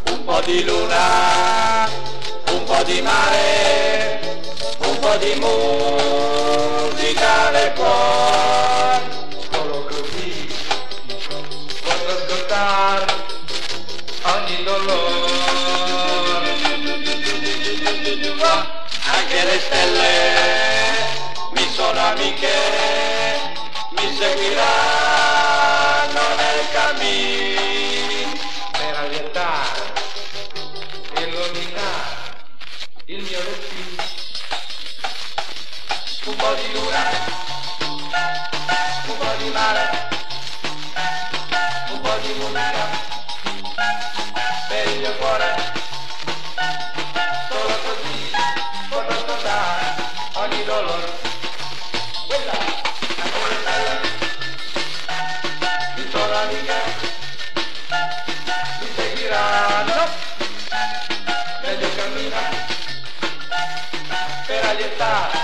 Un po' di luna, un po' di mare, un po' di musica nel cuore. Solo così posso ascoltare ogni dolore. Anche le stelle mi sono amiche, mi seguiranno nel cammino per allietare, illuminare il mio destino. Un po' di luna, un po' di mare, un po' di musica per il mio cuore. Solo così potrò ascoltare ogni dolore. Quella, anche le stelle mi sono amiche, mi seguiranno nel mio cammino per allietare